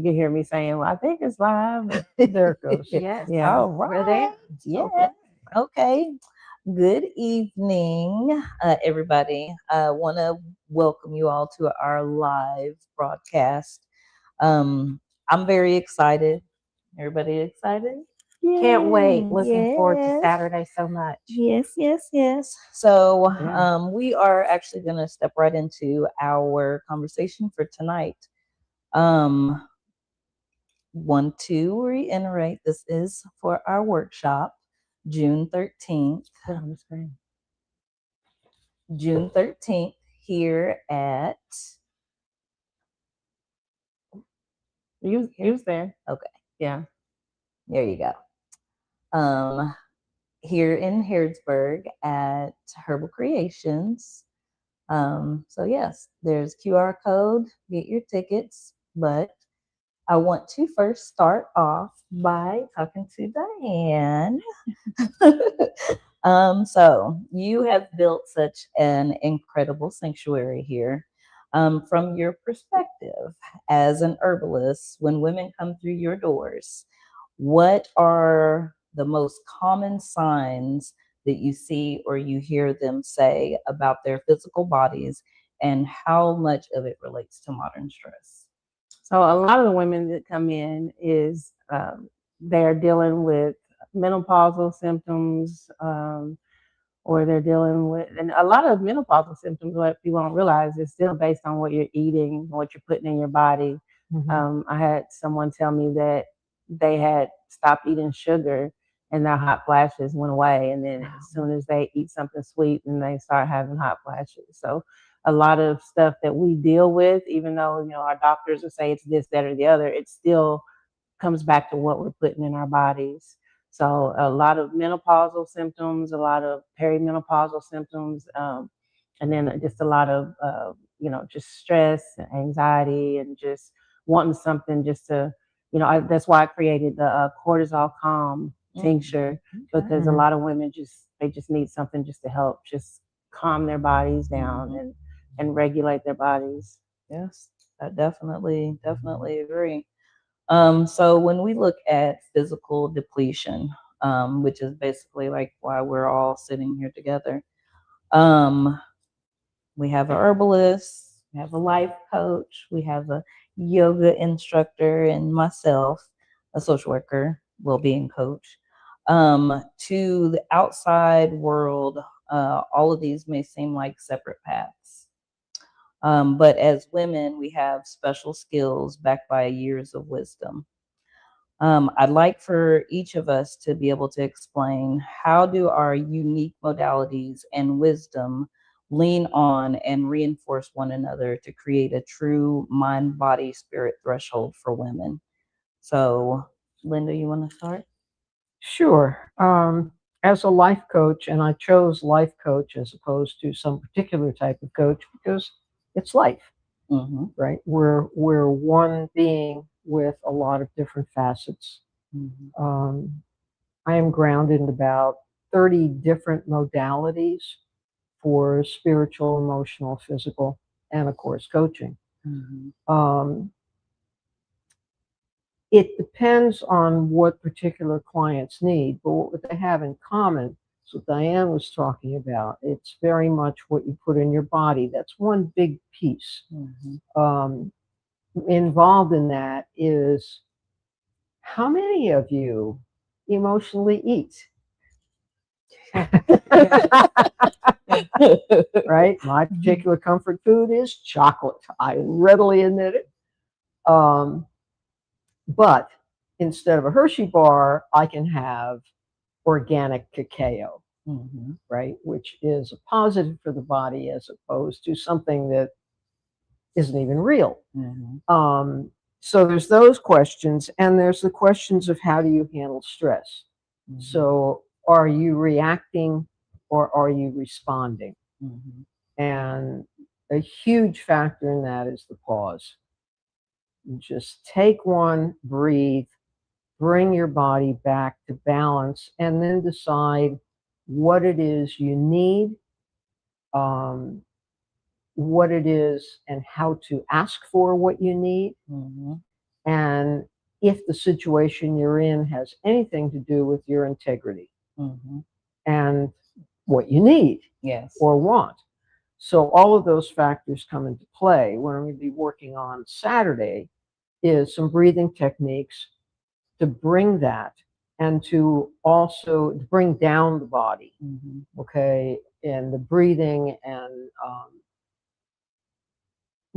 can hear me saying, well, I think it's live. But There it goes. Yes. yeah. All We're there. right. Yeah. Okay. Good evening, everybody. I want to welcome you all to our live broadcast. Um, I'm very excited. Everybody excited? Can't wait. Yay. Looking forward to Yes. Saturday so much. Yes, yes, yes. So, Yeah. we are actually going to step right into our conversation for tonight. Um, Want to reiterate this is for our workshop, June 13th. Put it on the screen. June 13th here at. You was there. Okay, Yeah. there you go. Um, Here in Harrodsburg at Herbal Kreations. So yes, there's QR code, get your tickets, but I want to first start off by talking to Diane. So you have built such an incredible sanctuary here. From your perspective as an herbalist, when women come through your doors, what are the most common signs that you see or you hear them say about their physical bodies, and how much of it relates to modern stress? So a lot of the women that come in is they're dealing with menopausal symptoms, or they're dealing with, and a lot of menopausal symptoms, what people don't realize, is still based on what you're eating, what you're putting in your body. I had someone tell me that they had stopped eating sugar and their hot flashes went away. And then as soon as they eat something sweet, and they start having hot flashes. So a lot of stuff that we deal with, even though, our doctors will say it's this, that, or the other, it still comes back to what we're putting in our bodies. So a lot of menopausal symptoms, a lot of perimenopausal symptoms, and then just a lot of, just stress and anxiety, and just wanting something just to, that's why I created the cortisol calm tincture, because a lot of women they just need something just to help just calm their bodies down and regulate their bodies. Yes, I definitely agree. So when we look at physical depletion, which is basically like why we're all sitting here together, um, we have a herbalist, we have a life coach, we have a yoga instructor, and myself, a social worker, well-being coach. To the outside world, all of these may seem like separate paths. But as women, we have special skills backed by years of wisdom. I'd like for each of us to be able to explain, how do our unique modalities and wisdom lean on and reinforce one another to create a true mind, body, spirit threshold for women. So, Linda, you want to start? Sure. As a life coach, and I chose life coach as opposed to some particular type of coach because it's life, right? We're one being with a lot of different facets. I am grounded in about 30 different modalities for spiritual, emotional, physical, and of course, coaching. Um, it depends on what particular clients need, but what they have in common is what Diane was talking about. It's very much what you put in your body. That's one big piece. Involved in that is, how many of you emotionally eat? Right? My particular comfort food is chocolate. I readily admit it. But instead of a Hershey bar, I can have organic cacao, right? Which is a positive for the body as opposed to something that isn't even real. So there's those questions, and there's the questions of how do you handle stress? So are you reacting or are you responding? And a huge factor in that is the pause. Just take one, breathe, bring your body back to balance, and then decide what it is you need, what it is, and how to ask for what you need, and if the situation you're in has anything to do with your integrity and what you need Yes. or want. So all of those factors come into play. What I'm going to be working on Saturday is some breathing techniques to bring that and to also bring down the body, okay, and the breathing and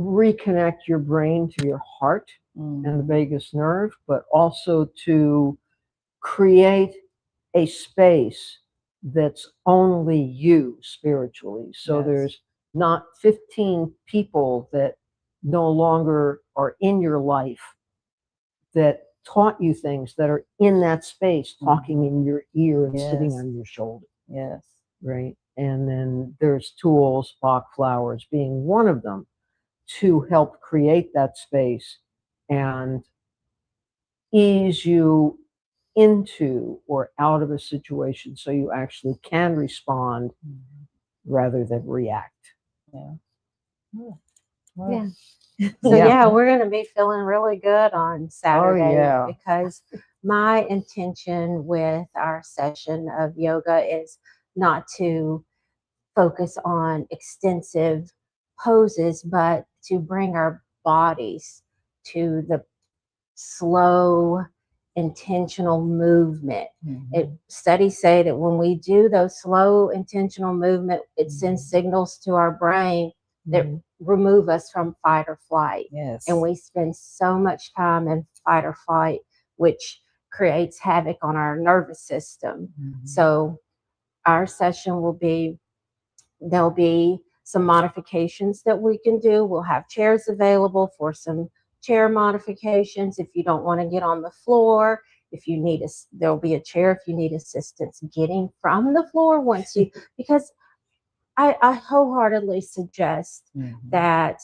reconnect your brain to your heart and the vagus nerve, but also to create a space that's only you spiritually. So there's not 15 people that no longer are in your life that taught you things that are in that space, talking in your ear and sitting on your shoulder. Yes. Right. And then there's tools, Bach flowers being one of them, to help create that space and ease you into or out of a situation so you actually can respond rather than react. Yeah. So yeah, we're going to be feeling really good on Saturday because my intention with our session of yoga is not to focus on extensive poses, but to bring our bodies to the slow, intentional movement. Studies say that when we do those slow, intentional movement, it sends signals to our brain that remove us from fight or flight. And we spend so much time in fight or flight, which creates havoc on our nervous system. So our session will be, there'll be some modifications that we can do. We'll have chairs available for some chair modifications. If you don't want to get on the floor, if you need there'll be a chair if you need assistance getting from the floor once you, because I wholeheartedly suggest that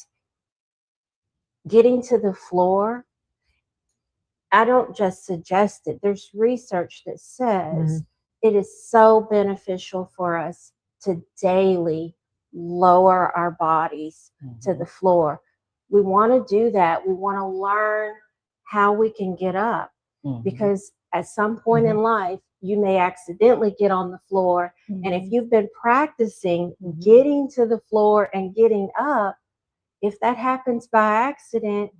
getting to the floor, I don't just suggest it. There's research that says it is so beneficial for us to daily lower our bodies to the floor. We want to do that. We want to learn how we can get up because at some point in life, you may accidentally get on the floor. And if you've been practicing getting to the floor and getting up, if that happens by accident,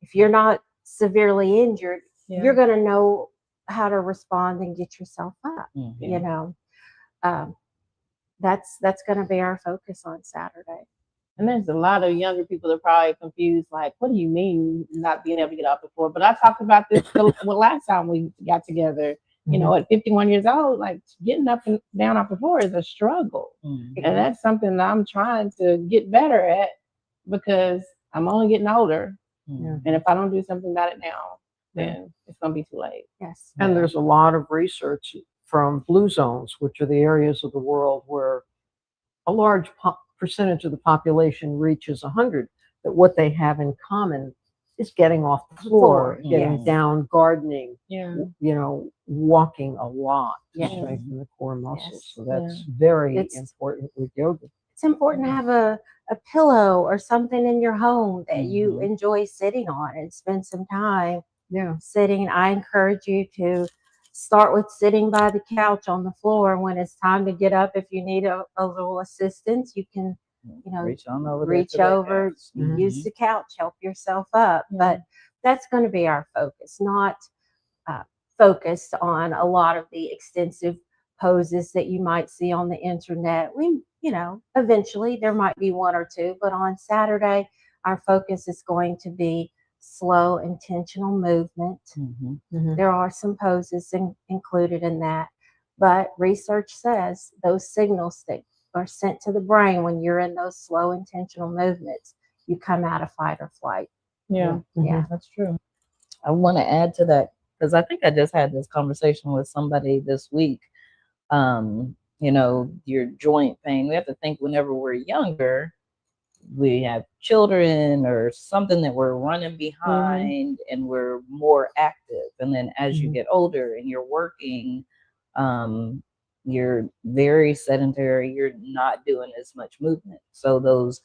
if you're not severely injured, you're going to know how to respond and get yourself up. You know, that's going to be our focus on Saturday. And there's a lot of younger people that are probably confused, like, what do you mean not being able to get off the floor? But I talked about this last time we got together. You know, at 51 years old, like getting up and down off the floor is a struggle. And that's something that I'm trying to get better at because I'm only getting older. And if I don't do something about it now, then it's going to be too late. Yes. And there's a lot of research from blue zones, which are the areas of the world where a large percentage of the population reaches 100, that what they have in common is getting off the floor, getting down, gardening, you know, walking a lot to strengthen the core muscles. So that's very important with yoga. It's important to have a pillow or something in your home that you enjoy sitting on and spend some time sitting. I encourage you to start with sitting by the couch on the floor. When it's time to get up, if you need a little assistance, you can, you know, reach over, use the couch, help yourself up. But that's going to be our focus, not focused on a lot of the extensive poses that you might see on the internet. We, you know, eventually there might be one or two, but on Saturday, our focus is going to be slow, intentional movement. There are some poses included in that, but research says those signals that are sent to the brain when you're in those slow, intentional movements, you come out of fight or flight. Yeah, that's true. I want to add to that because I think I just had this conversation with somebody this week. You know, your joint pain. We have to think whenever we're younger, we have children or something that we're running behind and we're more active. And then as you get older and you're working, you're very sedentary, you're not doing as much movement. So those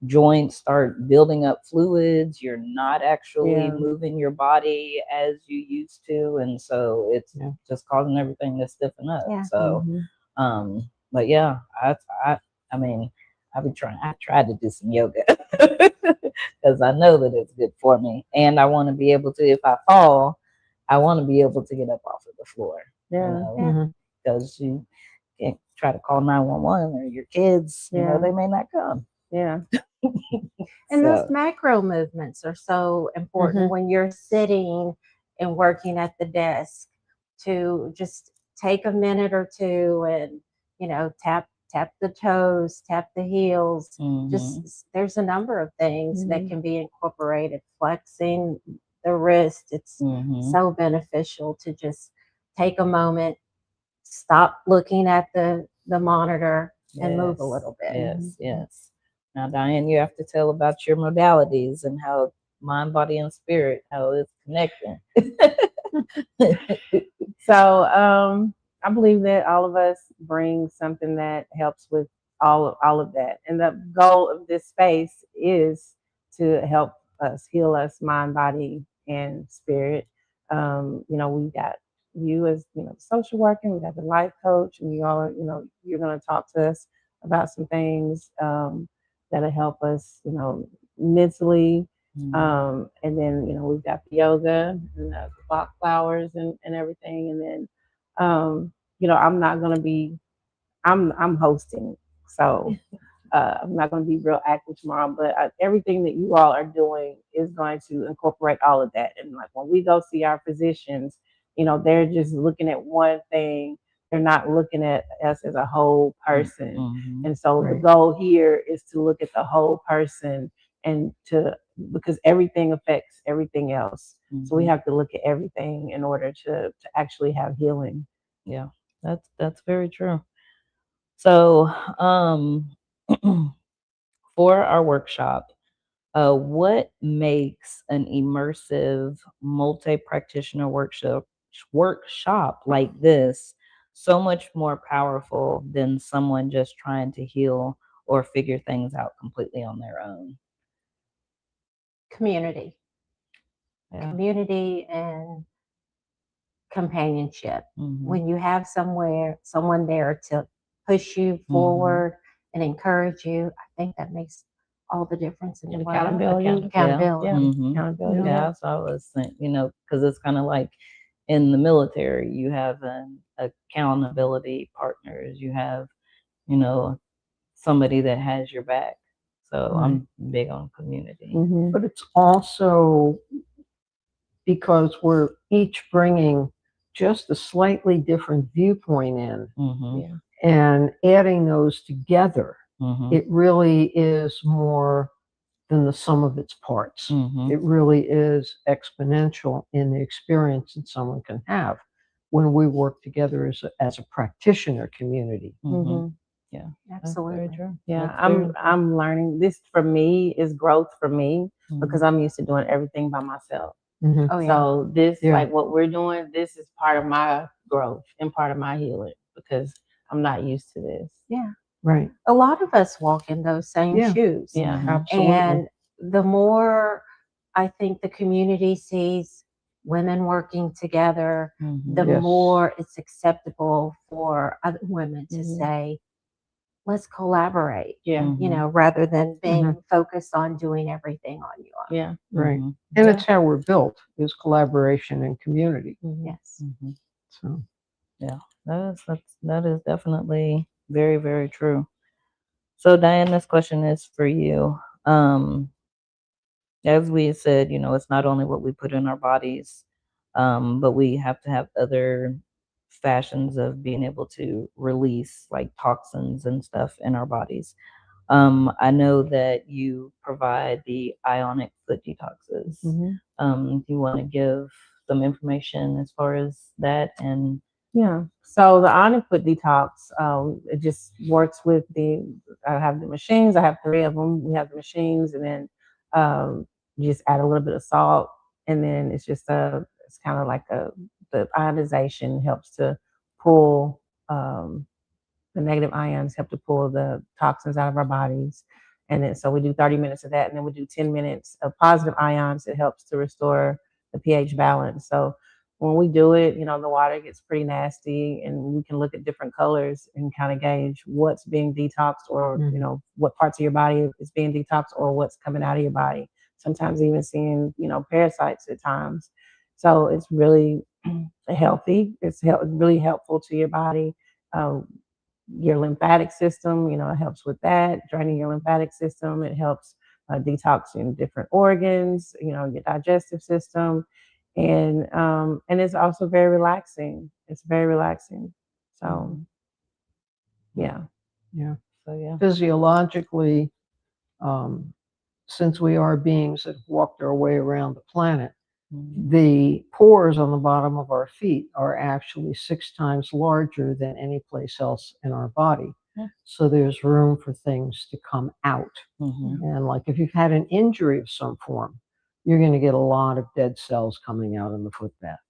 joints start building up fluids. You're not actually moving your body as you used to, and so it's just causing everything to stiffen up. So, but yeah, I mean, I tried to do some yoga because I know that it's good for me, and I want to be able to, if I fall, I want to be able to get up off of the floor. Because you can't try to call 911 or your kids, you know, they may not come. And those macro movements are so important when you're sitting and working at the desk, to just take a minute or two and, you know, tap the toes, tap the heels. Just there's a number of things that can be incorporated. Flexing the wrist, it's so beneficial to just take a moment, stop looking at the monitor, and move a little bit. Yes. Now, Diane, you have to tell about your modalities and how mind, body, and spirit, how it's connecting. So I believe that all of us bring something that helps with all of that. And the goal of this space is to help us heal us mind, body, and spirit. You know, we got you as, you know, social worker, we got the life coach, and you all, you know, you're going to talk to us about some things that'll help us, you know, mentally. And then, you know, we've got the yoga and the Bach flowers and everything. And then, you know, I'm hosting. So I'm not going to be real active tomorrow, but everything that you all are doing is going to incorporate all of that. And like when we go see our physicians, you know, they're just looking at one thing. They're not looking at us as a whole person. And so the goal here is to look at the whole person and because everything affects everything else. So we have to look at everything in order to actually have healing. Yeah, that's very true. So, for our workshop, what makes an immersive multi-practitioner workshop like this so much more powerful than someone just trying to heal or figure things out completely on their own? Community and companionship. When you have someone there to push you forward and encourage you, I think that makes all the difference in the world. Accountability. Yeah, so I was saying, you know, because it's kind of like in the military, you have an accountability partners, you have, you know, somebody that has your back. So I'm big on community. But it's also because we're each bringing just a slightly different viewpoint in, and adding those together, it really is more than the sum of its parts. It really is exponential in the experience that someone can have when we work together as a practitioner community. Yeah, absolutely. Very true. Yeah, I'm learning. This for me is growth for me because I'm used to doing everything by myself. So this, like what we're doing, this is part of my growth and part of my healing because I'm not used to this. Yeah. Right. A lot of us walk in those same shoes. Yeah, absolutely. And the more I think the community sees women working together, the more it's acceptable for other women to say, let's collaborate. You know, rather than being focused on doing everthing on your own. Yeah. Right. And it's how we're built, is collaboration and community. Yes. So yeah, that is definitely very, very true. So Diane, this question is for you. As we said, you know, it's not only what we put in our bodies, but we have to have other fashions of being able to release like toxins and stuff in our bodies. I know that you provide the ionic foot detoxes. Do you want to give some information as far as that? And yeah, so the ionic foot detox, it just works with I have the machines. I have 3 of them. We have the machines, and then you just add a little bit of salt, and then it's kind of like the ionization helps to pull the negative ions, help to pull the toxins out of our bodies. And then so we do 30 minutes of that, and then we do 10 minutes of positive ions. It helps to restore the pH balance. So when we do it, the water gets pretty nasty, and we can look at different colors and kind of gauge what's being detoxed, or what parts of your body is being detoxed, or what's coming out of your body. Sometimes even seeing parasites at times. So it's really healthy. It's really helpful to your body. Your lymphatic system, it helps with that, draining your lymphatic system. It helps detoxing different organs, your digestive system, and it's also very relaxing. It's very relaxing. So, yeah. So yeah. Physiologically, since we are beings that walked our way around the planet, the pores on the bottom of our feet are actually 6 times larger than any place else in our body. So there's room for things to come out. And like if you've had an injury of some form, you're going to get a lot of dead cells coming out in the foot bath.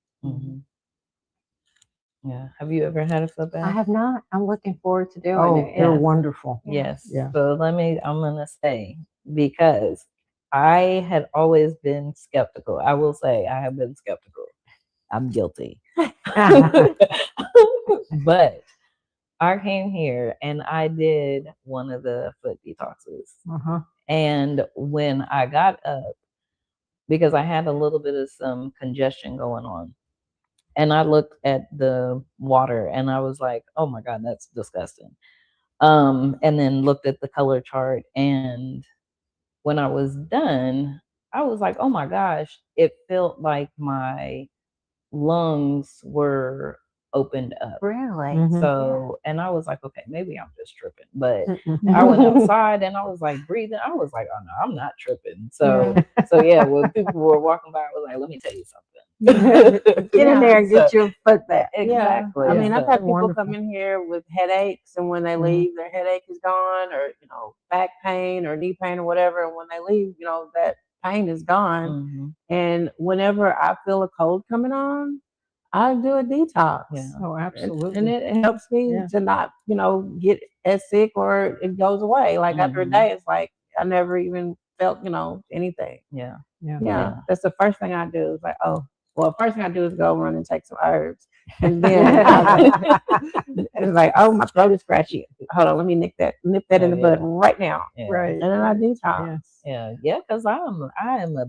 Yeah. Have you ever had a foot bath? I have not. I'm looking forward to doing it. They're wonderful. Yes. Yeah. So I'm going to say, because I had always been skeptical. I will say I have been skeptical. I'm guilty. But I came here and I did one of the foot detoxes. And when I got up, because I had a little bit of some congestion going on, and I looked at the water and I was like, oh my God, that's disgusting. And then looked at the color chart, and when I was done, I was like, oh my gosh, it felt like my lungs were opened up. Really? So, and I was like, okay, maybe I'm just tripping. But I went outside and I was like breathing. I was like, oh no, I'm not tripping. So yeah, when people were walking by, I was like, let me tell you something. Get in there and get your foot back. Exactly. I mean, I've had people come in here with headaches, and when they leave, their headache is gone, or back pain or knee pain or whatever. And when they leave, that pain is gone. And whenever I feel a cold coming on, I do a detox. Oh, absolutely. And it helps me to not, get as sick, or it goes away. Like after a day, it's like I never even felt, anything. Yeah. That's the first thing I do. Is like, first thing I do is go run and take some herbs. And then it's like, oh, my throat is scratchy. Hold on, let me nip that in the bud right now. Right. And then I detox. Yeah, because I am a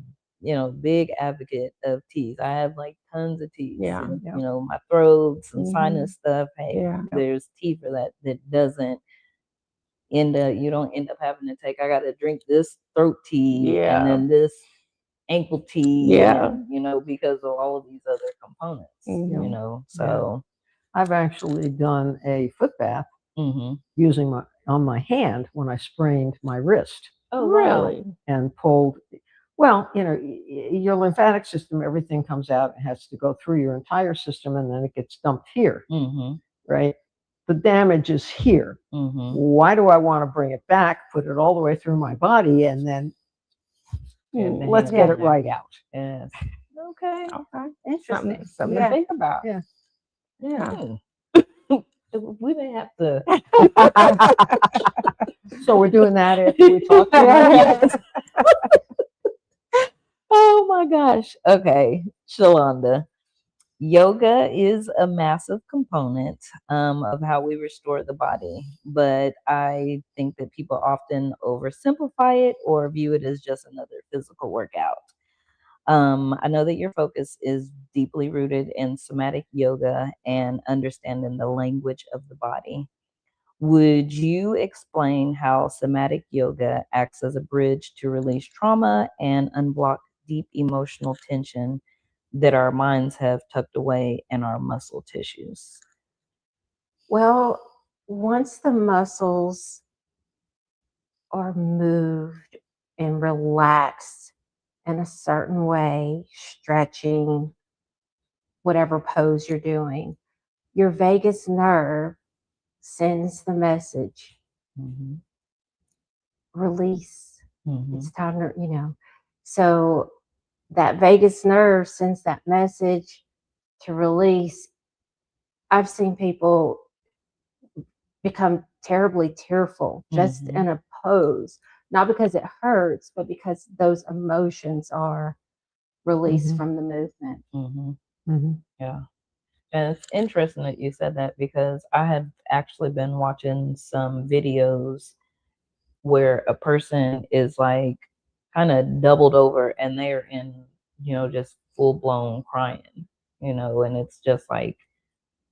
big advocate of teas. I have like tons of teas. And, my throat, some sinus stuff. Hey, there's tea for that. That doesn't you don't end up having to take. I got to drink this throat tea and then this ankle tea. And, because of all of these other components. So I've actually done a foot bath using on my hand when I sprained my wrist. Oh, really? And pulled. Well, your lymphatic system, everything comes out. It has to go through your entire system, and then it gets dumped here, right? The damage is here. Why do I want to bring it back, put it all the way through my body, and then let's get it right out? Yes. Okay. Interesting. Something to think about. Yeah. We didn't have to. So we're doing that after we talk about it. Oh my gosh. Okay, Shalonda. Yoga is a massive component of how we restore the body, but I think that people often oversimplify it or view it as just another physical workout. I know that your focus is deeply rooted in somatic yoga and understanding the language of the body. Would you explain how somatic yoga acts as a bridge to release trauma and unblock deep emotional tension that our minds have tucked away in our muscle tissues? Well, once the muscles are moved and relaxed in a certain way, stretching, whatever pose you're doing, your vagus nerve sends the message, release. It's time to, so that vagus nerve sends that message to release. I've seen people become terribly tearful just in a pose not because it hurts, but because those emotions are released Mhm. from the movement. Yeah. And it's interesting that you said that, because I have actually been watching some videos where a person is like kind of doubled over and they're in, just full blown crying, and it's just like,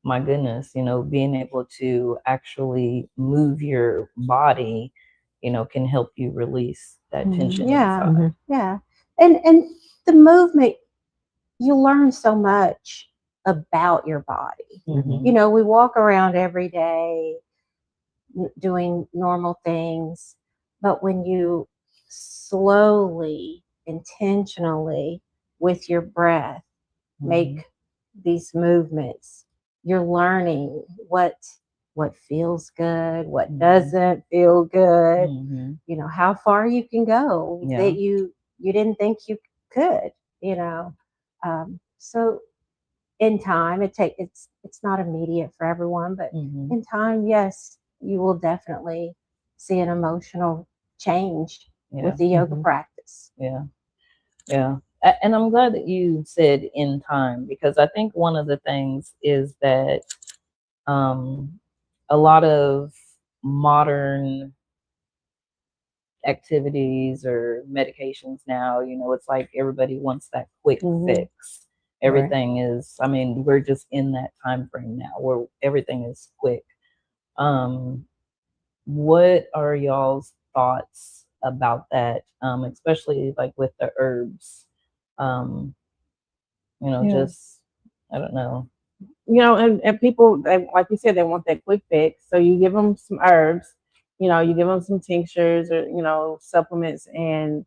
my goodness, being able to actually move your body, can help you release that tension Yeah. inside. Yeah. And the movement, you learn so much about your body. Mhm. You know, we walk around every day doing normal things, but when you slowly, intentionally, with your breath, make these movements, you're learning what feels good, what doesn't feel good, you know, how far you can go that you didn't think you could, you know. So in time, it's not immediate for everyone, but in time, yes, you will definitely see an emotional change with the yoga practice. Yeah. Yeah. And I'm glad that you said in time, because I think one of the things is that um, a lot of modern activities or medications now, it's like everybody wants that quick fix. Everything is, I mean, we're just in that time frame now where everything is quick. What are y'all's thoughts about that? Especially like with the herbs. Um, just, I don't know. And people, like you said, they want that quick fix. So you give them some herbs, you give them some tinctures or, supplements, and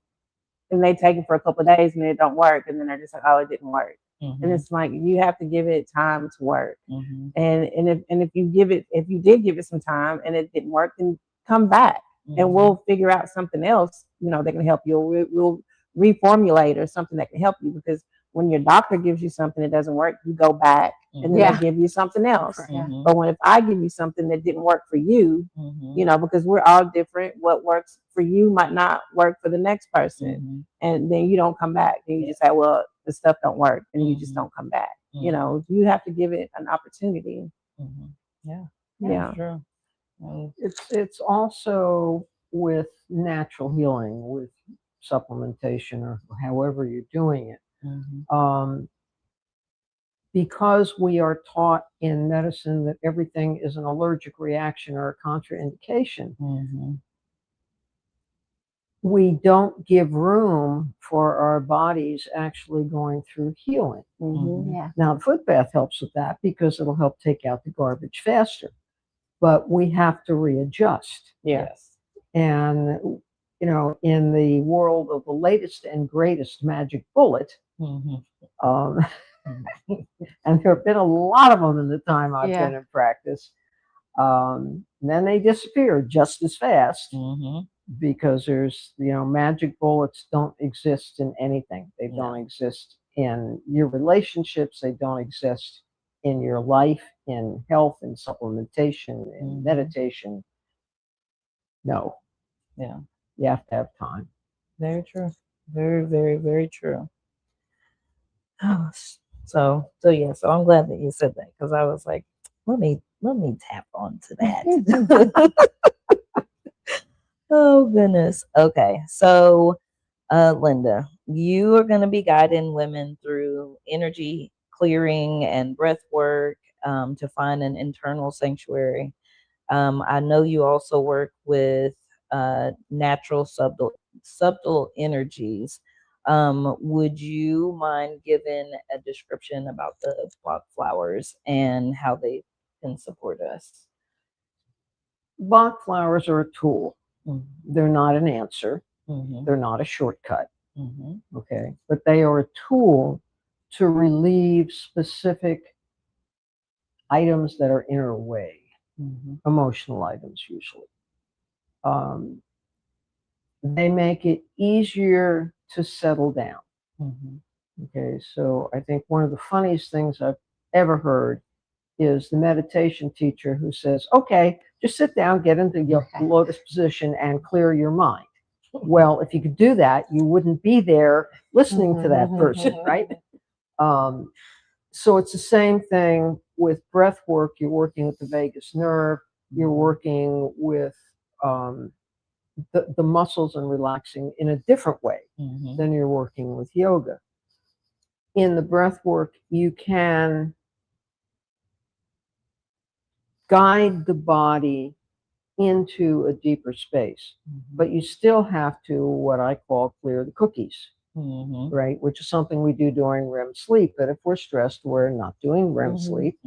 they take it for a couple of days and it don't work. And then they're just like, oh, it didn't work. And it's like, you have to give it time to work. And if you did give it some time and it didn't work, then come back and we'll figure out something else, that can help you. We'll reformulate or something that can help you, because when your doctor gives you something that doesn't work, you go back and then they give you something else. But if I give you something that didn't work for you, because we're all different, what works for you might not work for the next person. And then you don't come back. Then you just say, well, the stuff don't work, and you just don't come back. You have to give it an opportunity. Yeah. True. It's also with natural healing, with supplementation, or however you're doing it. Because we are taught in medicine that everything is an allergic reaction or a contraindication, we don't give room for our bodies actually going through healing. Now, the foot bath helps with that because it'll help take out the garbage faster, but we have to readjust. Yes. And, in the world of the latest and greatest magic bullet, and there have been a lot of them in the time I've been in practice, then they disappear just as fast. Because there's, magic bullets don't exist in anything. They don't exist in your relationships. They don't exist in your life, in health, in supplementation, in meditation. No. Yeah. You have to have time. Very true. Very, very, very true. So I'm glad that you said that, because I was like, let me tap onto that. Oh goodness. Okay. So Linda, you are going to be guiding women through energy clearing and breath work to find an internal sanctuary. I know you also work with natural subtle energies. Would you mind giving a description about the Bach flowers and how they can support us? Bach flowers are a tool. They're not an answer. They're not a shortcut. Okay. But they are a tool to relieve specific items that are in our way, emotional items usually. They make it easier to settle down. Okay. So I think one of the funniest things I've ever heard is the meditation teacher who says, okay, just sit down, get into your lotus position and clear your mind. Well, if you could do that, you wouldn't be there listening to that person, right? So it's the same thing with breath work. You're working with the vagus nerve. You're working with the muscles and relaxing in a different way than you're working with yoga. In the breath work, you can guide the body into a deeper space, but you still have to, what I call, clear the cookies, right? Which is something we do during REM sleep. But if we're stressed, we're not doing REM sleep,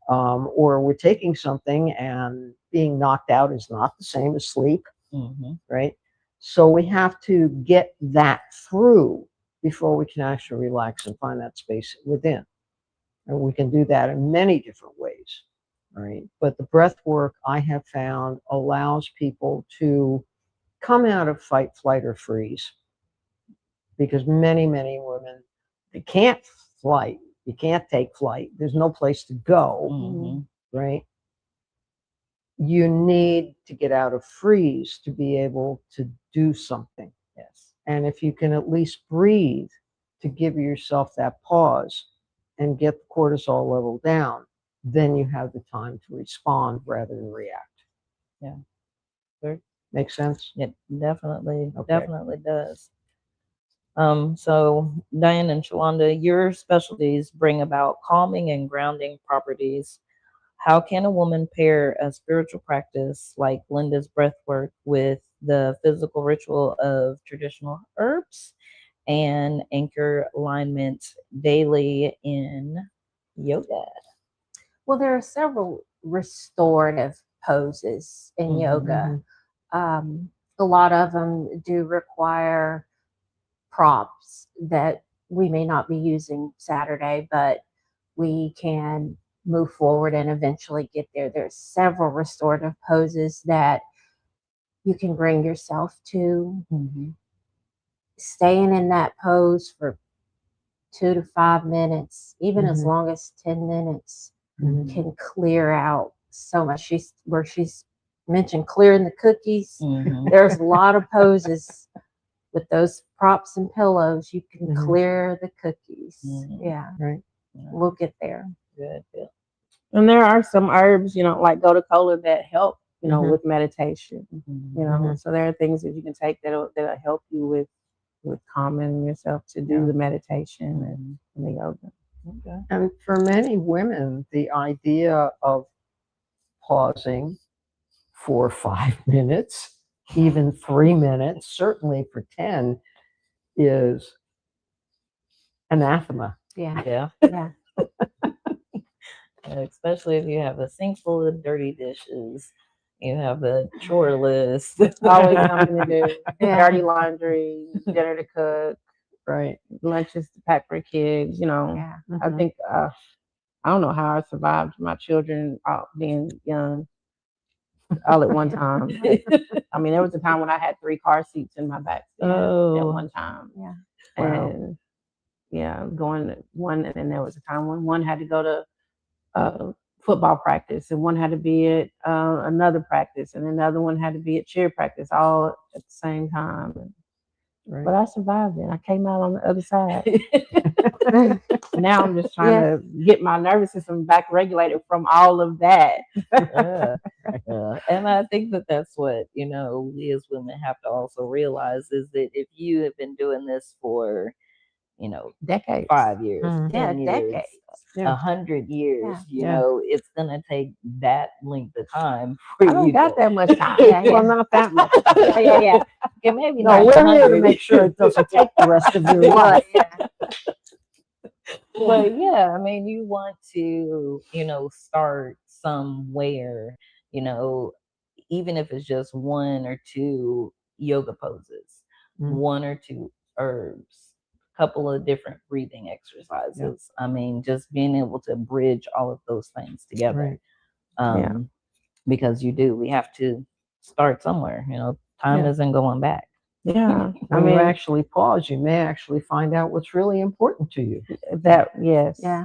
or we're taking something and being knocked out is not the same as sleep, right? So we have to get that through before we can actually relax and find that space within. And we can do that in many different ways, right? But the breath work, I have found, allows people to come out of fight, flight, or freeze. Because many, many women, they can't flight. You can't take flight. There's no place to go, right? You need to get out of freeze to be able to do something. Yes. And if you can at least breathe to give yourself that pause and get the cortisol level down, then you have the time to respond rather than react. Yeah. Makes sense? It definitely does. So Diane and Shalonda, your specialties bring about calming and grounding properties. How can a woman pair a spiritual practice like Linda's breath work with the physical ritual of traditional herbs and anchor alignment daily in yoga? Well, there are several restorative poses in yoga. A lot of them do require props that we may not be using Saturday, but we can move forward and eventually get there. There's several restorative poses that you can bring yourself to. Staying in that pose for 2 to 5 minutes, even as long as 10 minutes, can clear out so much. She's mentioned clearing the cookies. There's a lot of poses with those props and pillows. You can clear the cookies. Yeah, right. We'll get there. Good. And there are some herbs, like gotu kola, that help, with meditation. So there are things that you can take that'll help you with calming yourself to do the meditation and the yoga. Okay. And for many women, the idea of pausing for 5 minutes, even 3 minutes, certainly for 10, is anathema. Yeah. Especially if you have a sink full of dirty dishes, you have a chore list. Always something to do. Dirty laundry, dinner to cook, right? Lunches to pack for kids. I think I don't know how I survived my children being young all at one time. I mean, there was a time when I had 3 car seats in my back at one time. And going one, and then there was a time when one had to go to football practice, and one had to be at another practice, and another one had to be at cheer practice, all at the same time. But I survived it. I came out on the other side. Now I'm just trying to get my nervous system back regulated from all of that. And I think that's what, we as women have to also realize, is that if you have been doing this for, decades, 5 years, 10 years, decades, 100 years, it's gonna take that length of time I for don't you. got that much time. Well, not that much. Yeah. Okay, maybe No, not we're here to 100. make sure it doesn't take the rest of your life. But yeah, I mean, you want to, start somewhere, even if it's just 1 or 2 yoga poses, 1 or 2 herbs, couple of different breathing exercises. I mean, just being able to bridge all of those things together. Because we have to start somewhere. Time isn't going back. Yeah. When you actually pause, you may actually find out what's really important to you.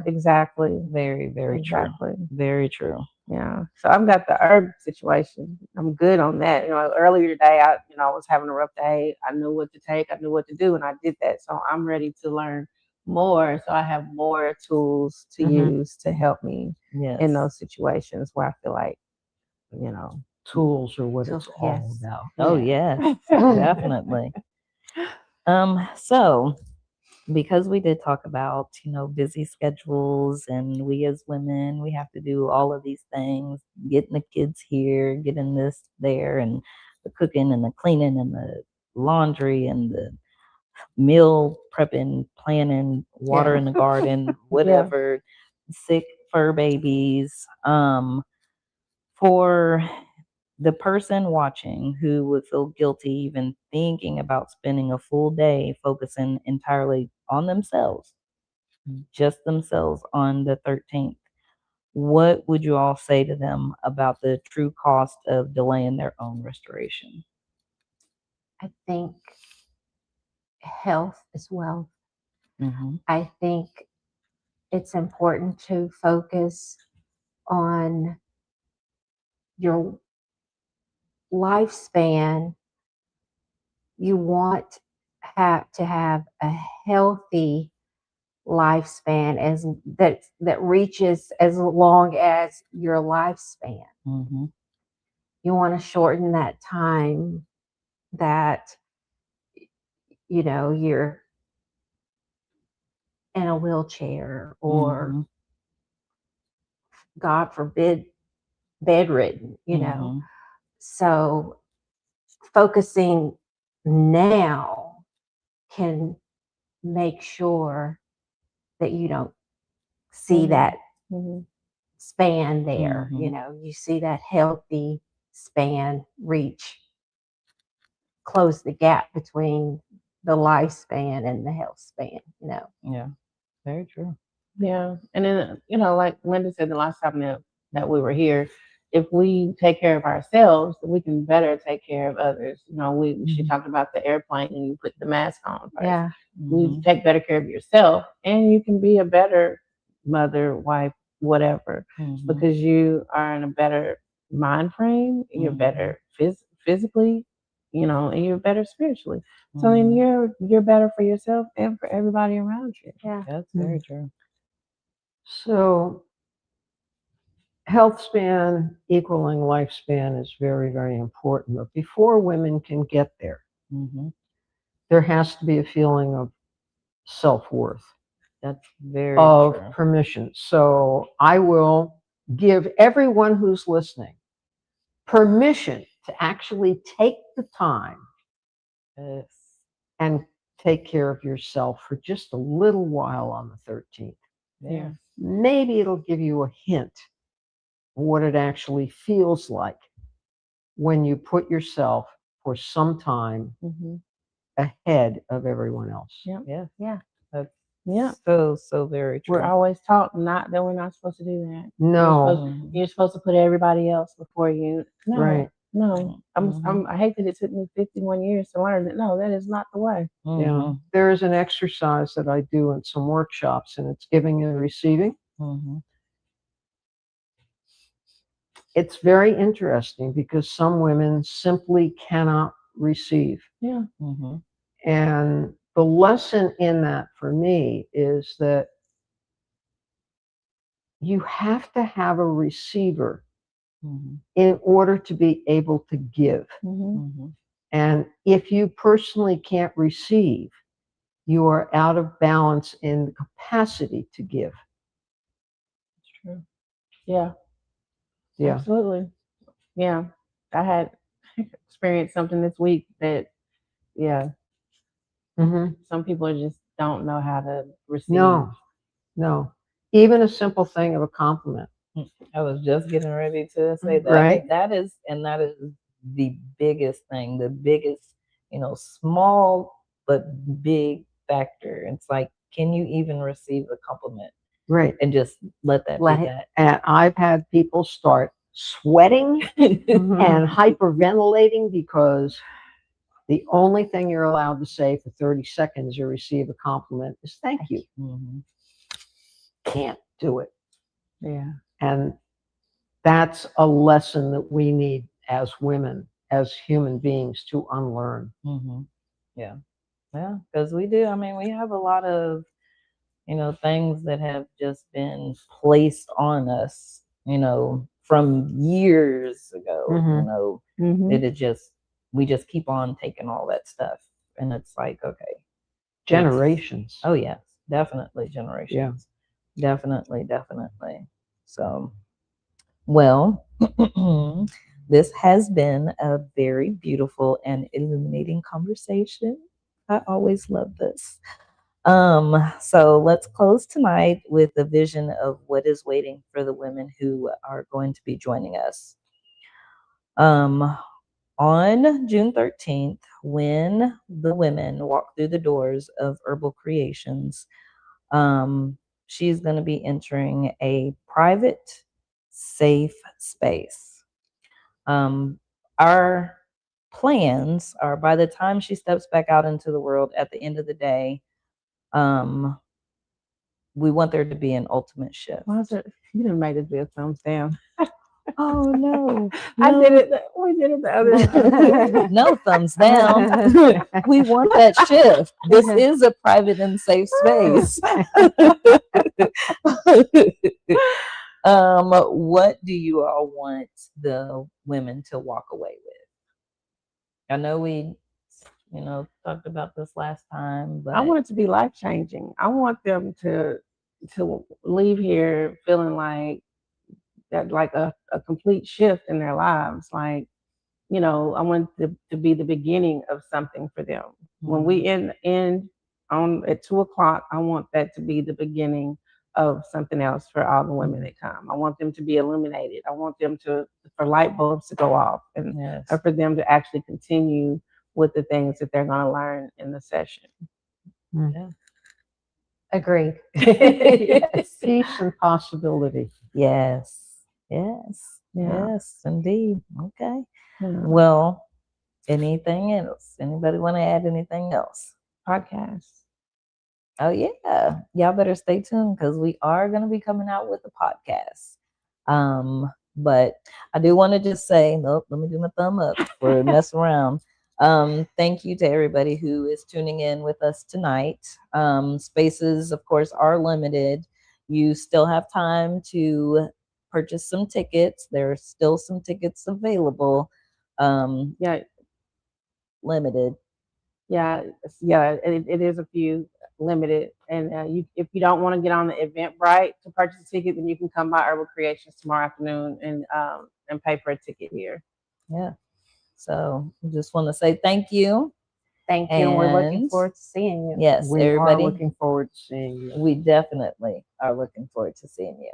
Exactly. Very, very true. Very true. Yeah. So I've got the herb situation. I'm good on that. Earlier today, I was having a rough day. I knew what to take. I knew what to do, and I did that. So I'm ready to learn more. So I have more tools to use to help me in those situations where I feel like, tools are what it's all about. Oh, yes, definitely. So because we did talk about, busy schedules, and we as women, we have to do all of these things, getting the kids here, getting this there, and the cooking and the cleaning and the laundry and the meal prepping, planning, water in the garden, whatever, sick fur babies. For the person watching who would feel guilty even thinking about spending a full day focusing entirely on themselves, just themselves on the 13th, what would you all say to them about the true cost of delaying their own restoration? I think health is wealth. I think it's important to focus on your lifespan. You want to have a healthy lifespan that reaches as long as your lifespan. You want to shorten that time that you're in a wheelchair or God forbid bedridden, So focusing now can make sure that you don't see that span there. You see that healthy span close the gap between the lifespan and the health span. Yeah, very true. Yeah. And then, like Linda said the last time that we were here, if we take care of ourselves, we can better take care of others. She talked about the airplane and you put the mask on first. Yeah. You take better care of yourself and you can be a better mother, wife, whatever, because you are in a better mind frame, you're better physically, and you're better spiritually. So then you're better for yourself and for everybody around you. Yeah. That's very true. So health span equaling lifespan is very, very important. But before women can get there, there has to be a feeling of self-worth. That's very of true. permission. So I will give everyone who's listening permission to actually take the time and take care of yourself for just a little while on the 13th. Yeah. Maybe it'll give you a hint of what it actually feels like when you put yourself for some time ahead of everyone else. Yeah. Yeah. So very true. We're always taught that we're not supposed to do that. No. You're supposed to put everybody else before you. No. Right. No. I hate that it took me 51 years to learn that. No, that is not the way. Yeah. There is an exercise that I do in some workshops, and it's giving and receiving. It's very interesting because some women simply cannot receive. Yeah. And the lesson in that for me is that you have to have a receiver in order to be able to give. And if you personally can't receive, you are out of balance in the capacity to give. That's true. Yeah. Yeah. Absolutely. Yeah. I had experienced something this week that, some people just don't know how to receive. No. Even a simple thing of a compliment. I was just getting ready to say that. Right. That is the biggest thing, the biggest, small but big factor. It's like, can you even receive a compliment? Right. And just let that be that. And I've had people start sweating and hyperventilating because the only thing you're allowed to say for 30 seconds you receive a compliment is thank you. Can't do it. Yeah. And that's a lesson that we need as women, as human beings, to unlearn. Yeah, because we do. I mean, we have a lot of, things that have just been placed on us, from years ago, we just keep on taking all that stuff. And it's like, okay. Generations. Oh, yes, definitely generations. Yeah. Definitely. So, well, this has been a very beautiful and illuminating conversation. I always love this. So let's close tonight with a vision of what is waiting for the women who are going to be joining us. On June 13th, when the women walk through the doors of Herbal Kreations, she's going to be entering a private, safe space. Our plans are, by the time she steps back out into the world at the end of the day, we want there to be an ultimate shift. You done made it be a thumbs down. Oh no. I did it. We did it the other day. No thumbs down. We want that shift. This is a private and safe space. What do you all want the women to walk away with? I know we, talked about this last time, but I want it to be life changing. I want them to leave here feeling like that, like a complete shift in their lives. Like, I want it to be the beginning of something for them. When we end on at 2:00, I want that to be the beginning of something else for all the women that come. I want them to be illuminated. I want them for light bulbs to go off, and for them to actually continue with the things that they're going to learn in the session. Yeah. Agreed. Yes. Peace and possibility. Yes, indeed. Okay. Well, anything else? Anybody want to add anything else? Podcast. Oh yeah, y'all better stay tuned because we are going to be coming out with a podcast. But I do want to just say, nope, let me do my thumb up for mess around. Thank you to everybody who is tuning in with us tonight. Spaces, of course, are limited. You still have time to purchase some tickets. There are still some tickets available. Limited. Yeah, it is a few limited. And if you don't want to get on the Eventbrite to purchase a ticket, then you can come by Herbal Kreations tomorrow afternoon and pay for a ticket here. Yeah. So just want to say thank you. Thank you. And we're looking forward to seeing you. Yes, we everybody. are looking forward to seeing you. We definitely are looking forward to seeing you.